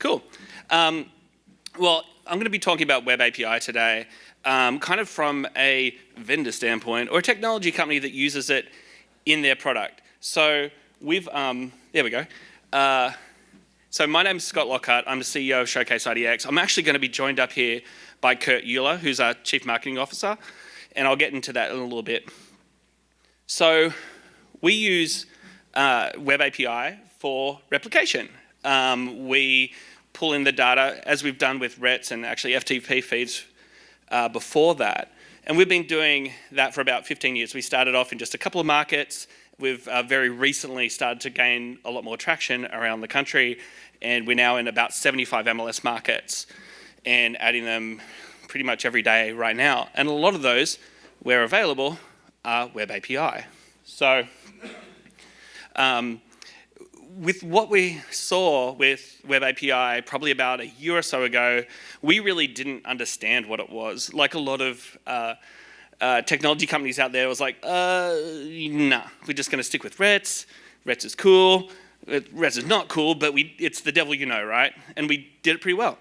Cool. Well, I'm going to be talking about Web API today, kind of from a vendor standpoint or a technology company that uses it in their product. So we've, there we go. So my name is Scott Lockhart. I'm the CEO of Showcase IDX. I'm actually going to be joined up here by Kurt Uhlir, who's our Chief Marketing Officer, and I'll get into that in a little bit. So we use Web API for replication. We pull in the data, as we've done with RETS and actually FTP feeds before that. And we've been doing that for about 15 years. We started off in just a couple of markets. We've very recently started to gain a lot more traction around the country, and we're now in about 75 MLS markets and adding them pretty much every day right now. And a lot of those, where available, are Web API. So with what we saw with Web API probably about a year or so ago, we really didn't understand what it was. Like a lot of technology companies out there, was like, nah, we're just going to stick with RETS. RETS is cool. RETS is not cool, but it's the devil you know, right? And we did it pretty well.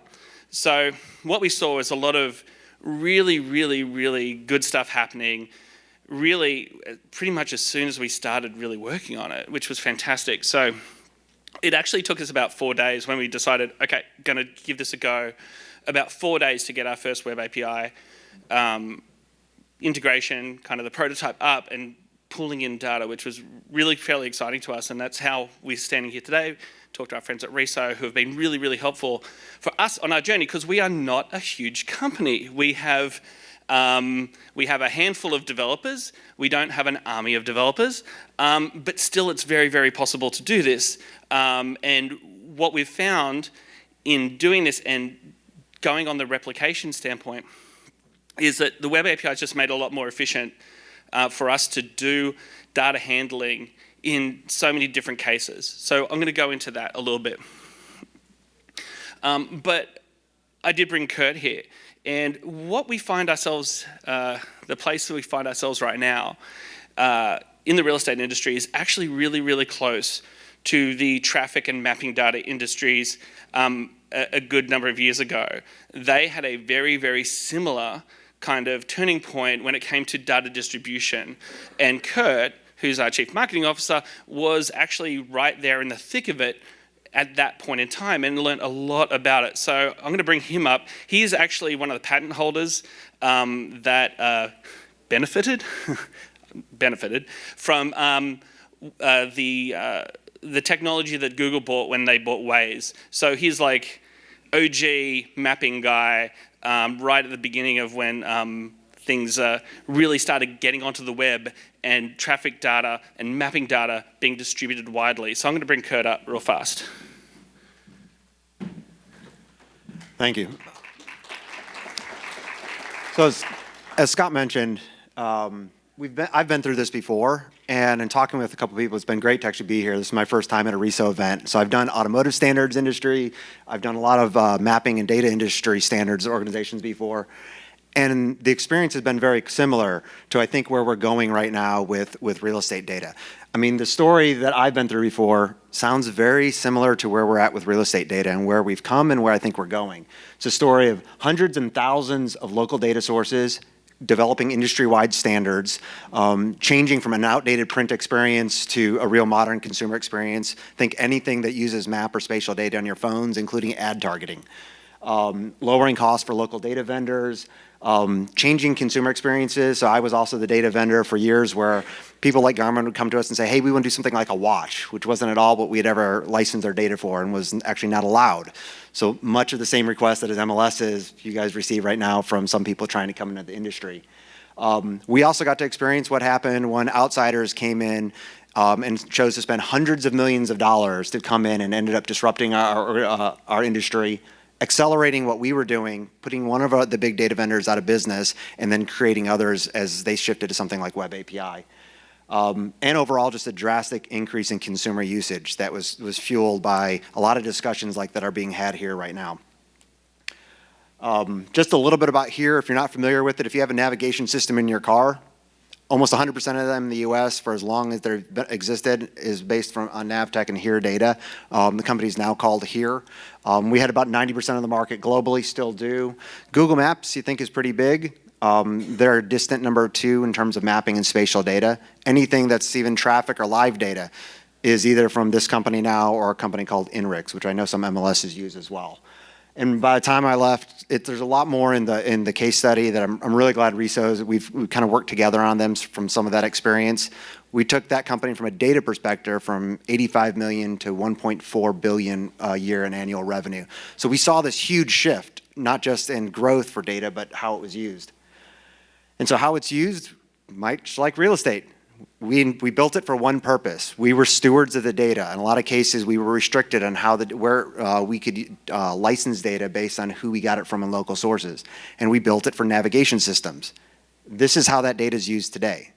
So what we saw was a lot of really, really, really good stuff happening, really pretty much as soon as we started really working on it, which was fantastic. So it actually took us about 4 days when we decided, okay, going to give this a go, about 4 days to get our first Web API integration, kind of the prototype up and pulling in data, which was really fairly exciting to us. And that's how we're standing here today. Talk to our friends at RESO who have been really, really helpful for us on our journey, because we are not a huge company. We have a handful of developers. We don't have an army of developers, but still it's very, very possible to do this. And what we've found in doing this and going on the replication standpoint is that the Web API has just made it a lot more efficient for us to do data handling in so many different cases. So I'm going to go into that a little bit. But I did bring Kurt here. And what we find ourselves, the place that we find ourselves right now in the real estate industry is actually really, really close to the traffic and mapping data industries a good number of years ago. They had a very, very similar kind of turning point when it came to data distribution. And Kurt, who's our Chief Marketing Officer, was actually right there in the thick of it at that point in time and learned a lot about it. So I'm going to bring him up. He is actually one of the patent holders that benefited from the technology that Google bought when they bought Waze. So he's like OG mapping guy right at the beginning of when things really started getting onto the web and traffic data and mapping data being distributed widely. So I'm going to bring Kurt up real fast. Thank you. So as Scott mentioned, I've been through this before, and in talking with a couple of people, it's been great to actually be here. This is my first time at a RESO event. So I've done automotive standards industry. I've done a lot of mapping and data industry standards organizations before. And the experience has been very similar to, I think, where we're going right now with real estate data. I mean, the story that I've been through before sounds very similar to where we're at with real estate data and where we've come and where I think we're going. It's a story of hundreds and thousands of local data sources, developing industry-wide standards, changing from an outdated print experience to a real modern consumer experience. Think anything that uses map or spatial data on your phones, including ad targeting. Lowering costs for local data vendors, changing consumer experiences. So I was also the data vendor for years where people like Garmin would come to us and say, hey, we want to do something like a watch, which wasn't at all what we had ever licensed our data for and was actually not allowed. So much of the same request that as MLSs you guys receive right now from some people trying to come into the industry. We also got to experience what happened when outsiders came in and chose to spend hundreds of millions of dollars to come in and ended up disrupting our industry, accelerating what we were doing, putting one of the big data vendors out of business, and then creating others as they shifted to something like Web API. And overall, just a drastic increase in consumer usage that was fueled by a lot of discussions like that are being had here right now. Just a little bit about here, if you're not familiar with it, if you have a navigation system in your car, Almost 100% of them in the US for as long as they've existed is based on Navtech and HERE data. The company's now called HERE. We had about 90% of the market globally, still do. Google Maps, you think, is pretty big. They're distant number 2 in terms of mapping and spatial data. Anything that's even traffic or live data is either from this company now or a company called INRIX, which I know some MLSs use as well. And by the time I left, there's a lot more in the case study that I'm really glad RESO's, we've kind of worked together on them from some of that experience. We took that company from a data perspective from 85 million to 1.4 billion a year in annual revenue. So we saw this huge shift, not just in growth for data, but how it was used. And so how it's used, much like real estate. We built it for one purpose. We were stewards of the data. In a lot of cases, we were restricted on where we could license data based on who we got it from in local sources. And we built it for navigation systems. This is how that data is used today.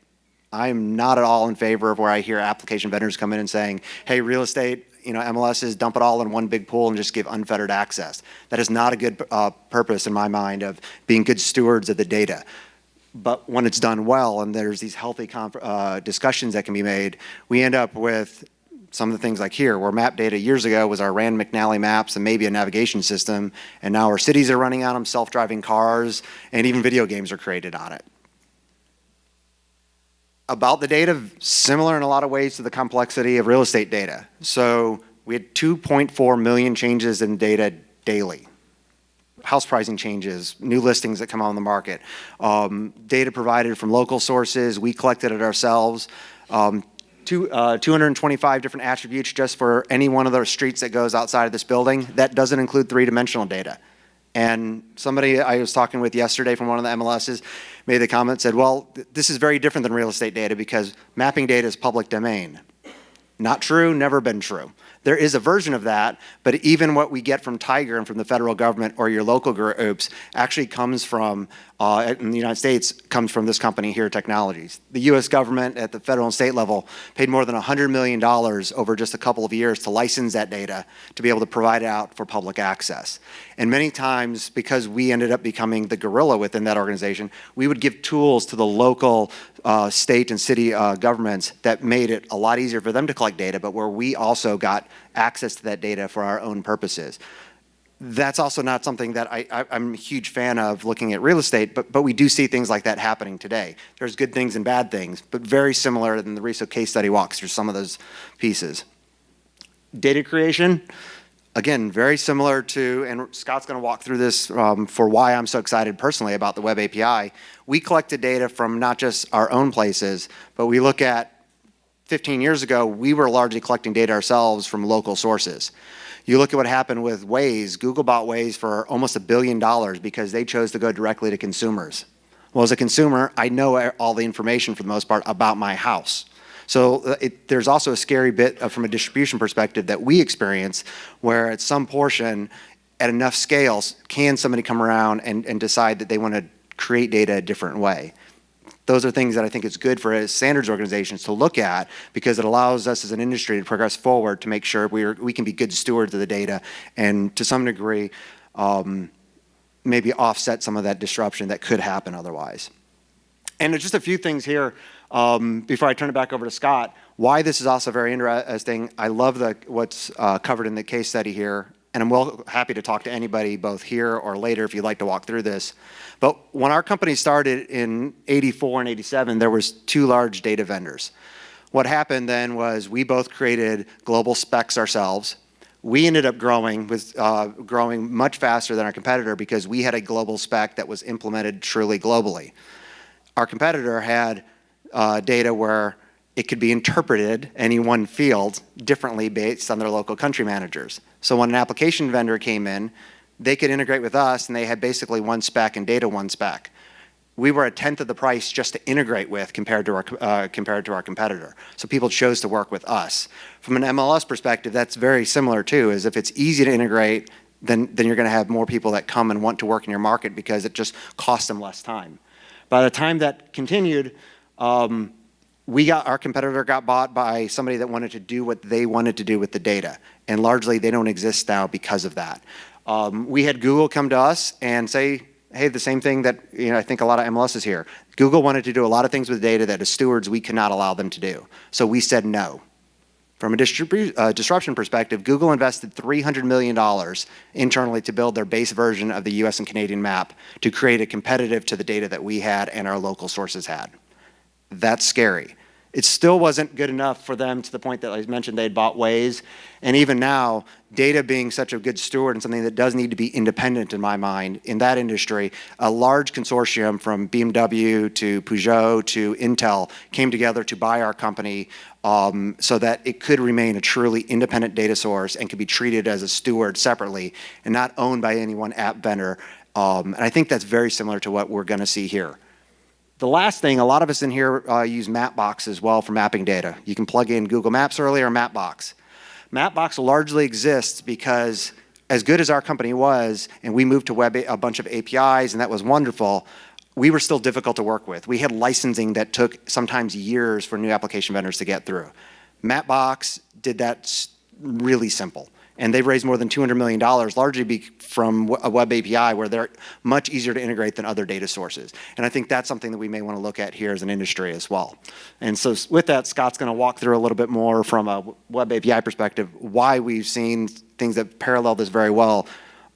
I am not at all in favor of where I hear application vendors come in and saying, hey, real estate, MLSs, dump it all in one big pool and just give unfettered access. That is not a good purpose in my mind of being good stewards of the data. But when it's done well and there's these healthy discussions that can be made, we end up with some of the things like here, where map data years ago was our Rand McNally maps and maybe a navigation system, and now our cities are running on them, self-driving cars, and even video games are created on it. About the data, similar in a lot of ways to the complexity of real estate data. So we had 2.4 million changes in data daily. House pricing changes, new listings that come on the market, data provided from local sources, we collected it ourselves, 225 different attributes just for any one of those streets that goes outside of this building. That doesn't include three-dimensional data. And somebody I was talking with yesterday from one of the MLSs made the comment, said, well, this is very different than real estate data because mapping data is public domain. Not true, never been true. There is a version of that, but even what we get from Tiger and from the federal government or your local groups actually comes from, in the United States, comes from this company HERE Technologies. The US government at the federal and state level paid more than $100 million over just a couple of years to license that data to be able to provide it out for public access. And many times, because we ended up becoming the gorilla within that organization, we would give tools to the local state and city governments that made it a lot easier for them to collect data, but where we also got access to that data for our own purposes. That's also not something that I'm a huge fan of looking at real estate, but we do see things like that happening today. There's good things and bad things, but very similar than the RESO case study walks through some of those pieces. Data creation, again, very similar to, and Scott's going to walk through this for why I'm so excited personally about the Web API. We collected data from not just our own places, but we look at 15 years ago, we were largely collecting data ourselves from local sources. You look at what happened with Waze. Google bought Waze for almost $1 billion because they chose to go directly to consumers. Well, as a consumer, I know all the information for the most part about my house. So there's also a scary bit from a distribution perspective that we experience where at some portion, at enough scales, can somebody come around and decide that they want to create data a different way? Those are things that I think is good for standards organizations to look at because it allows us as an industry to progress forward to make sure we can be good stewards of the data and to some degree maybe offset some of that disruption that could happen otherwise. And there's just a few things here before I turn it back over to Scott. Why this is also very interesting. I love what's covered in the case study here. And I'm happy to talk to anybody both here or later if you'd like to walk through this. But when our company started in '84 and '87, there was 2 large data vendors. What happened then was we both created global specs ourselves. We ended up growing much faster than our competitor because we had a global spec that was implemented truly globally. Our competitor had data where it could be interpreted, any one field, differently based on their local country managers. So when an application vendor came in, they could integrate with us and they had basically one spec and data one spec. We were 1/10 of the price just to integrate with compared to our competitor. So people chose to work with us. From an MLS perspective, that's very similar too, is if it's easy to integrate, then you're gonna have more people that come and want to work in your market because it just costs them less time. By the time that continued, our competitor got bought by somebody that wanted to do what they wanted to do with the data. And largely they don't exist now because of that. We had Google come to us and say, hey, the same thing that I think a lot of MLSs here. Google wanted to do a lot of things with data that as stewards we could not allow them to do. So we said no. From a disruption perspective, Google invested $300 million internally to build their base version of the US and Canadian map to create a competitive to the data that we had and our local sources had. That's scary. It still wasn't good enough for them to the point that I mentioned they'd bought Waze. And even now, data being such a good steward and something that does need to be independent in my mind in that industry, a large consortium from BMW to Peugeot to Intel came together to buy our company so that it could remain a truly independent data source and could be treated as a steward separately and not owned by any one app vendor. And I think that's very similar to what we're going to see here. The last thing, a lot of us in here use Mapbox as well for mapping data. You can plug in Google Maps early or Mapbox. Mapbox largely exists because as good as our company was, and we moved to a bunch of APIs, and that was wonderful, we were still difficult to work with. We had licensing that took sometimes years for new application vendors to get through. Mapbox did that really simple. And they've raised more than $200 million, largely from a web API where they're much easier to integrate than other data sources. And I think that's something that we may want to look at here as an industry as well. And so with that, Scott's going to walk through a little bit more from a web API perspective, why we've seen things that parallel this very well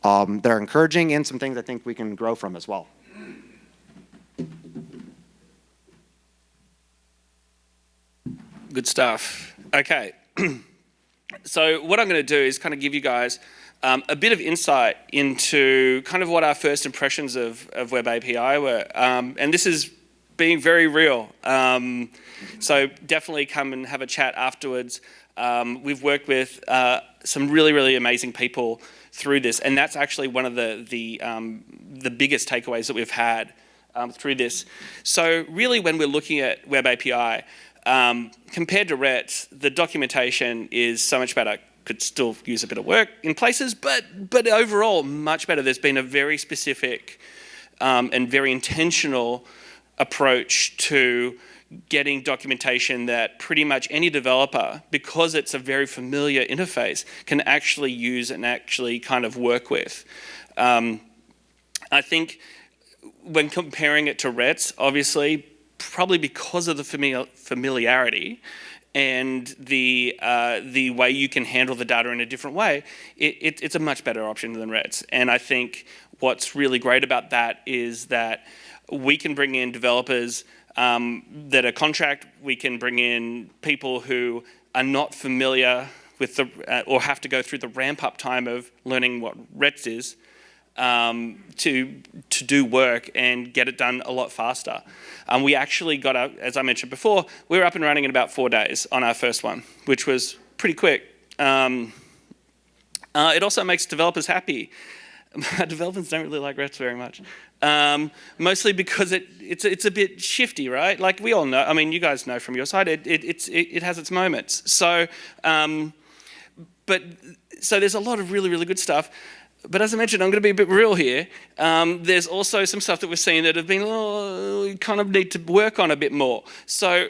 that are encouraging and some things I think we can grow from as well. Good stuff. Okay. So what I'm going to do is kind of give you guys a bit of insight into kind of what our first impressions of Web API were. And this is being very real. So definitely come and have a chat afterwards. We've worked with some really, really amazing people through this. And that's actually one of the biggest takeaways that we've had through this. So really when we're looking at Web API, compared to RETS, the documentation is so much better. Could still use a bit of work in places, but overall much better. There's been a very specific and very intentional approach to getting documentation that pretty much any developer, because it's a very familiar interface, can actually use and actually kind of work with. I think when comparing it to RETS, obviously, probably because of the familiarity and the way you can handle the data in a different way, it's a much better option than RETS. And I think what's really great about that is that we can bring in developers that are contract. We can bring in people who are not familiar with or have to go through the ramp-up time of learning what RETS is to do work and get it done a lot faster. We actually got up, as I mentioned before, we were up and running in about 4 days on our first one, which was pretty quick. It also makes developers happy. Developers don't really like RETS very much, mostly because it's a bit shifty, right? Like we all know. I mean, you guys know from your side, it has its moments. So, so there's a lot of really, really good stuff. But as I mentioned, I'm going to be a bit real here. There's also some stuff that we've seen that have been, we kind of need to work on a bit more. So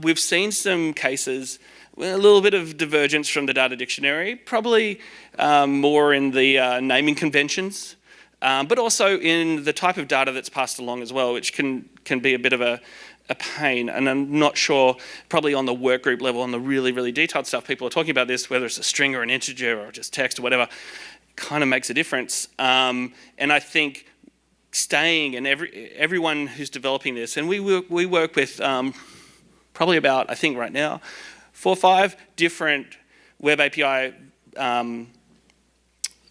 we've seen some cases, a little bit of divergence from the data dictionary, probably more in the naming conventions, but also in the type of data that's passed along as well, which can be a bit of a pain. And I'm not sure, probably on the work group level, on the really, really detailed stuff, people are talking about this, whether it's a string or an integer or just text or whatever, kind of makes a difference. And I think staying, and everyone who's developing this, and we work with probably about, I think right now, 4 or 5 different web API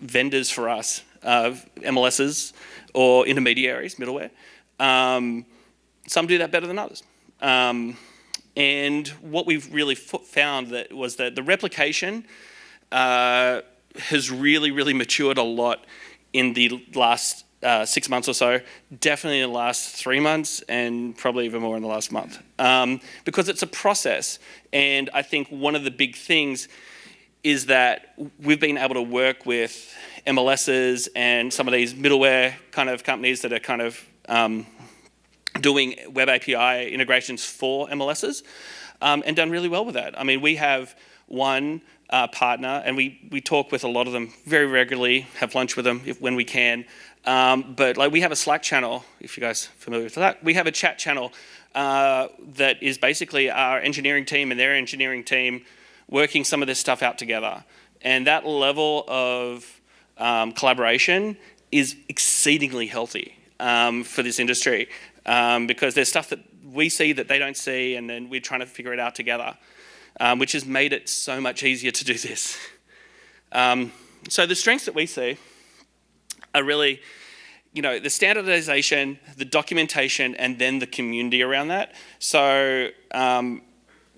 vendors for us, MLSs or intermediaries, middleware. Some do that better than others. And what we've really found was that the replication has really, really matured a lot in the last 6 months or so, definitely in the last 3 months, and probably even more in the last month. Because it's a process, and I think one of the big things is that we've been able to work with MLSs and some of these middleware kind of companies that are kind of doing web API integrations for MLSs, and done really well with that. I mean, we have one partner, and we talk with a lot of them very regularly, have lunch with them when we can. But like we have a Slack channel, if you guys are familiar with that. We have a chat channel that is basically our engineering team and their engineering team working some of this stuff out together. And that level of collaboration is exceedingly healthy for this industry because there's stuff that we see that they don't see, and then we're trying to figure it out together, which has made it so much easier to do this. So the strengths that we see are really, the standardization, the documentation, and then the community around that. So,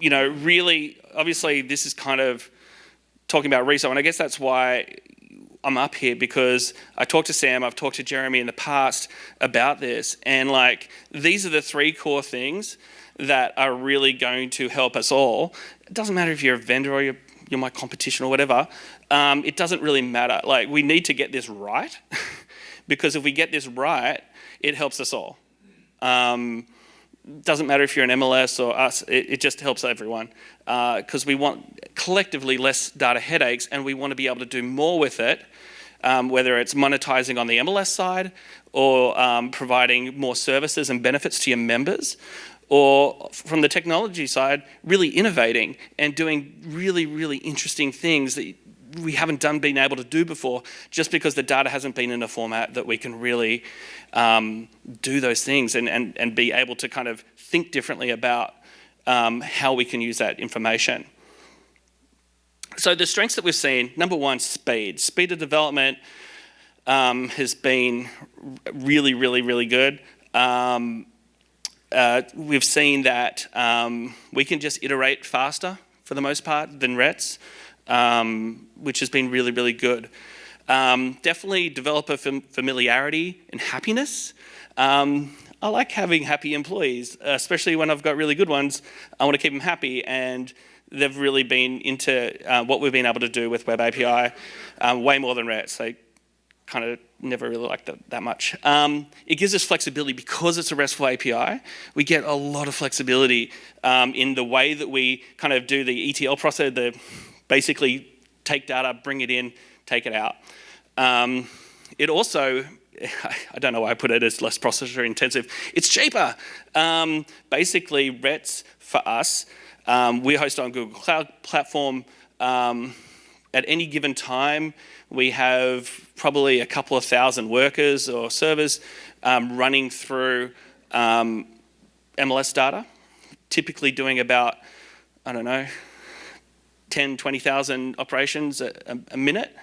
really, obviously, this is kind of talking about RESO, and I guess that's why I'm up here, because I talked to Sam, I've talked to Jeremy in the past about this, and like these are the three core things that are really going to help us all. It doesn't matter if you're a vendor or you're my competition or whatever. It doesn't really matter. Like, we need to get this right because if we get this right, it helps us all. Doesn't matter if you're an MLS or us, it just helps everyone because we want collectively less data headaches, and we want to be able to do more with it, whether it's monetizing on the MLS side or providing more services and benefits to your members, or from the technology side, really innovating and doing really, really interesting things that we haven't been able to do before, just because the data hasn't been in a format that we can really do those things and be able to kind of think differently about how we can use that information. So the strengths that we've seen, number one, speed. Speed of development has been really, really, really good. We've seen that we can just iterate faster for the most part than RETS, which has been really, really good. Definitely developer familiarity and happiness. I like having happy employees, especially when I've got really good ones. I want to keep them happy, and they've really been into what we've been able to do with Web API way more than RETS. They kind of never really liked that much. It gives us flexibility because it's a RESTful API. We get a lot of flexibility in the way that we kind of do the ETL process, basically take data, bring it in, take it out. It also, I don't know why I put it as less processor intensive, it's cheaper. Basically, RETS for us, we host on Google Cloud Platform. At any given time, we have probably a couple of thousand workers or servers running through MLS data, typically doing about, 10, 20,000 operations a minute,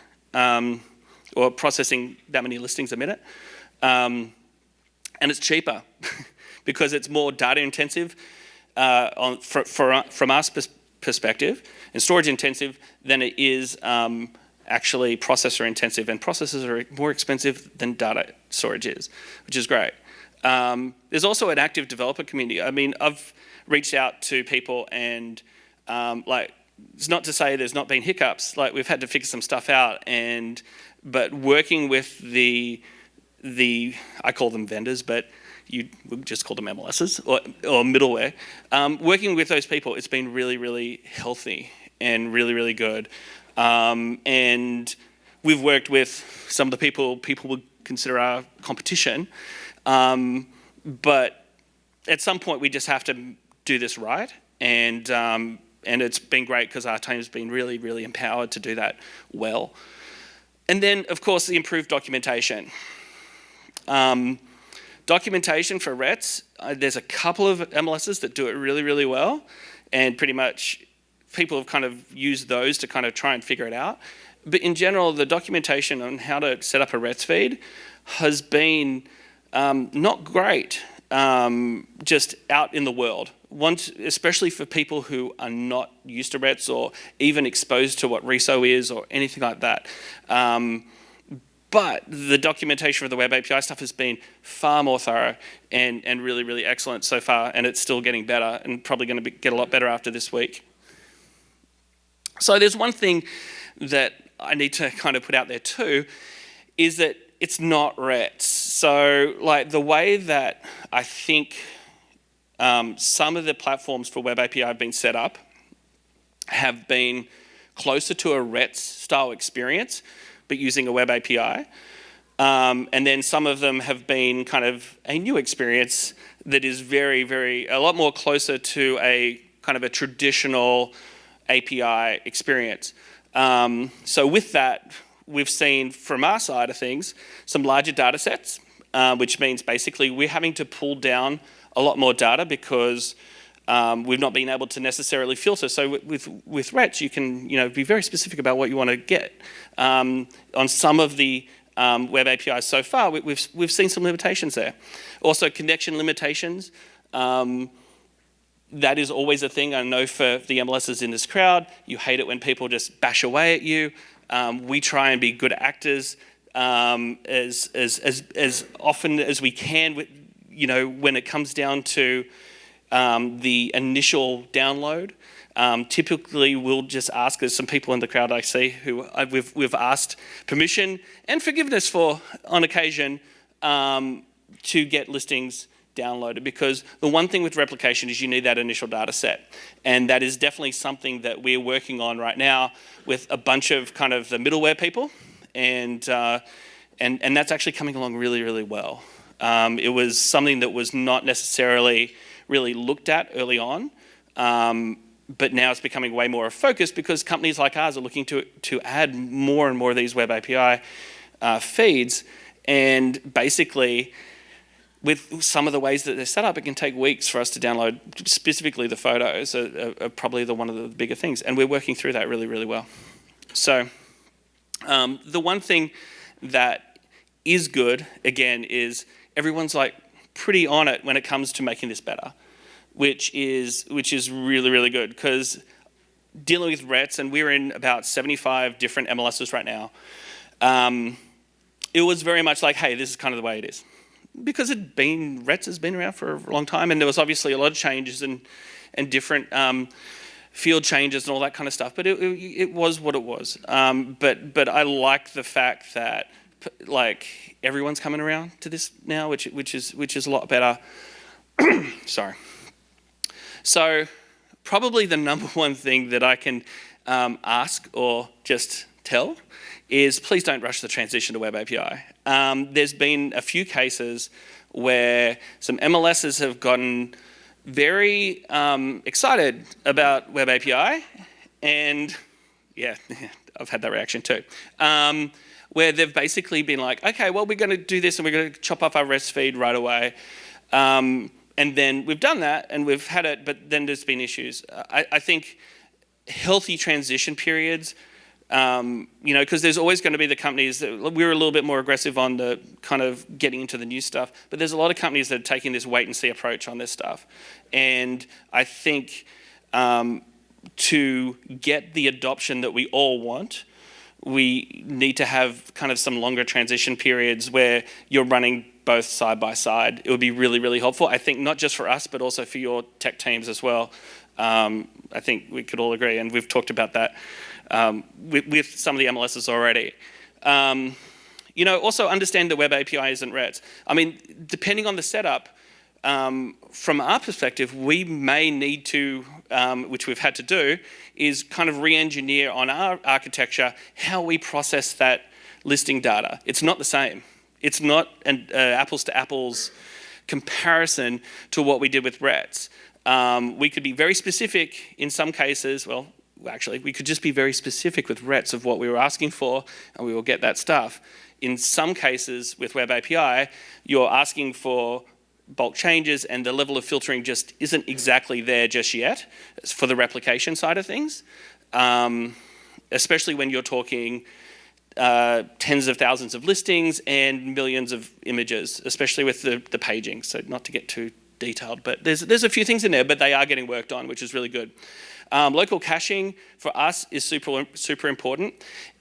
or processing that many listings a minute. And it's cheaper because it's more data intensive from our perspective, and storage intensive than it is actually processor intensive, and processors are more expensive than data storage is, which is great. There's also an active developer community. I mean, I've reached out to people and it's not to say there's not been hiccups, like we've had to figure some stuff out, but working with the I call them vendors, but you would just call them MLSs or middleware. Working with those people, it's been really, really healthy and really, really good. And we've worked with some of the people would consider our competition. But at some point, we just have to do this right. And it's been great because our team's been really, really empowered to do that well. And then, of course, the improved documentation. Documentation for RETS, there's a couple of MLSs that do it really, really well, and pretty much people have kind of used those to kind of try and figure it out. But in general, the documentation on how to set up a RETS feed has been not great just out in the world. Especially for people who are not used to RETS or even exposed to what RESO is or anything like that. But the documentation for the Web API stuff has been far more thorough and really, really excellent so far, and it's still getting better and probably going to get a lot better after this week. So there's one thing that I need to kind of put out there too, is that it's not RETS. So like the way that I think some of the platforms for Web API have been set up have been closer to a RETS style experience, but using a web API. And then some of them have been kind of a new experience that is a lot more closer to a kind of a traditional API experience. So with that, we've seen from our side of things some larger data sets, which means basically we're having to pull down a lot more data because we've not been able to necessarily filter. So with RETS, you can be very specific about what you want to get. On some of the web APIs so far, we've seen some limitations there. Also, connection limitations. That is always a thing. I know for the MLSs in this crowd, you hate it when people just bash away at you. We try and be good actors as often as we can. When it comes down to the initial download, typically we'll just ask. There's some people in the crowd I see who we've asked permission and forgiveness for on occasion to get listings downloaded, because the one thing with replication is you need that initial data set, and that is definitely something that we're working on right now with a bunch of kind of the middleware people, and that's actually coming along really, really well. It was something that was not necessarily really looked at early on, but now it's becoming way more of a focus because companies like ours are looking to add more and more of these web API feeds, and basically with some of the ways that they're set up, it can take weeks for us to download. Specifically, the photos are probably one of the bigger things, and we're working through that really, really well. So the one thing that is good, again, is everyone's like pretty on it when it comes to making this better, which is really, really good, because dealing with RETS, and we're in about 75 different MLSs right now, it was very much like, hey, this is kind of the way it is. Because RETS has been around for a long time, and there was obviously a lot of changes and different field changes and all that kind of stuff, but it was what it was. But I like the fact that like everyone's coming around to this now, which is a lot better. Sorry. So probably the number one thing that I can ask or just tell is please don't rush the transition to Web API. There's been a few cases where some MLSs have gotten very excited about Web API, and yeah, I've had that reaction too, where they've basically been like, okay, well, we're going to do this and we're going to chop off our REST feed right away. And then we've done that and we've had it, but then there's been issues. I think healthy transition periods, because there's always going to be the companies that we're a little bit more aggressive on the kind of getting into the new stuff, but there's a lot of companies that are taking this wait and see approach on this stuff. And I think to get the adoption that we all want, we need to have kind of some longer transition periods where you're running both side by side. It would be really, really helpful. I think not just for us, but also for your tech teams as well. I think we could all agree, and we've talked about that with some of the MLSs already. Also understand that Web API isn't RETS. I mean, depending on the setup, from our perspective, we may need to, which we've had to do, is kind of re-engineer on our architecture how we process that listing data. It's not the same. It's not an apples to apples comparison to what we did with RETS. We could be very specific in some cases. Well, actually, we could just be very specific with RETS of what we were asking for, and we will get that stuff. In some cases with Web API, you're asking for bulk changes, and the level of filtering just isn't exactly there just yet for the replication side of things, especially when you're talking tens of thousands of listings and millions of images, especially with the paging. So not to get too detailed, but there's a few things in there, but they are getting worked on, which is really good. Local caching for us is super important,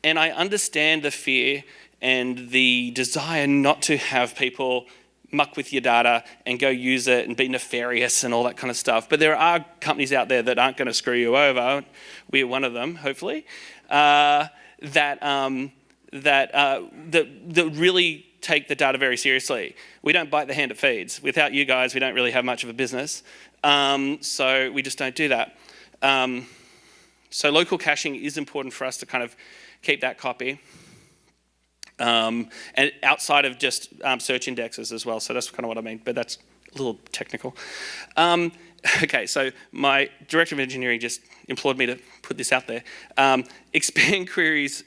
and I understand the fear and the desire not to have people muck with your data and go use it and be nefarious and all that kind of stuff. But there are companies out there that aren't going to screw you over. We're one of them, hopefully, that really take the data very seriously. We don't bite the hand that feeds. Without you guys, we don't really have much of a business. So we just don't do that. So local caching is important for us to kind of keep that copy. And outside of just search indexes as well. So that's kind of what I mean, but that's a little technical. Okay, so my director of engineering just implored me to put this out there. Expand queries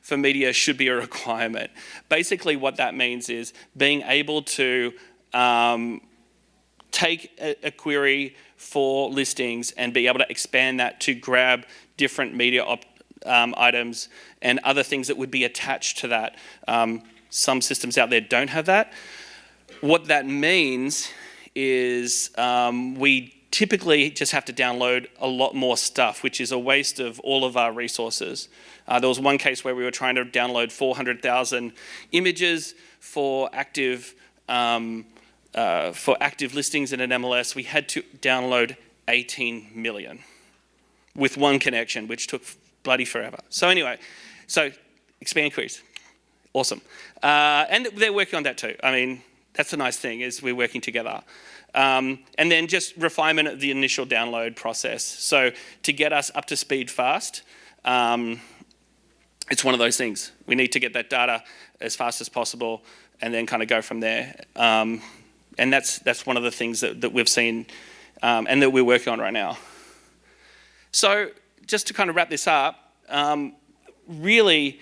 for media should be a requirement. Basically what that means is being able to take a query for listings and be able to expand that to grab different media items and other things that would be attached to that. Some systems out there don't have that. What that means is we typically just have to download a lot more stuff, which is a waste of all of our resources. There was one case where we were trying to download 400,000 images for active listings in an MLS. We had to download 18 million with one connection, which took bloody forever. So anyway, expand queries, awesome. And they're working on that too. I mean, that's the nice thing, is we're working together. And then just refinement of the initial download process. So to get us up to speed fast, it's one of those things. We need to get that data as fast as possible and then kind of go from there. And that's one of the things that we've seen and that we're working on right now. So just to kind of wrap this up, really,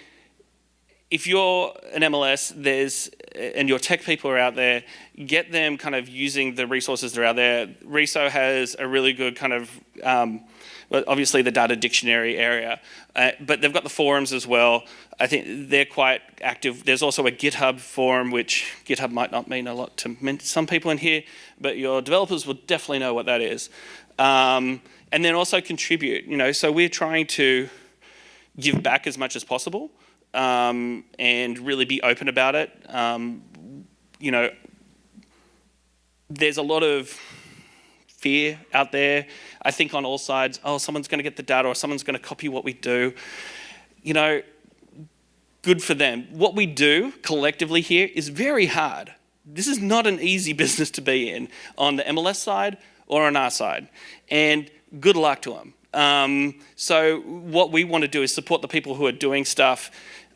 if you're an MLS, and your tech people are out there, get them kind of using the resources that are out there. RESO has a really good kind of, well, obviously the data dictionary area, but they've got the forums as well. I think they're quite active. There's also a GitHub forum, which GitHub might not mean a lot to some people in here, but your developers will definitely know what that is. And then also contribute, so we're trying to give back as much as possible. And really be open about it. There's a lot of fear out there, I think, on all sides. Oh, someone's going to get the data, or someone's going to copy what we do. Good for them. What we do collectively here is very hard. This is not an easy business to be in on the MLS side or on our side. And good luck to them. So what we want to do is support the people who are doing stuff,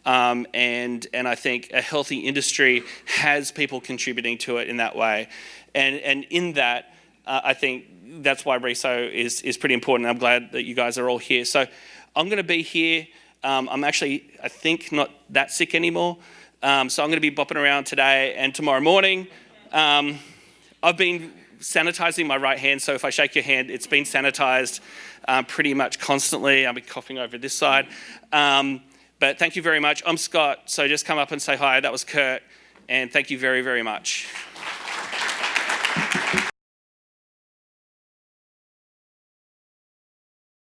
and I think a healthy industry has people contributing to it in that way, and in that, I think that's why RESO is pretty important. I'm glad that you guys are all here. So I'm going to be here. I'm actually, I think, not that sick anymore, so I'm going to be bopping around today and tomorrow morning. I've been sanitizing my right hand, so if I shake your hand, it's been sanitized pretty much constantly. I'll be coughing over this side. But thank you very much. I'm Scott, so just come up and say hi. That was Kurt, and thank you very, very much.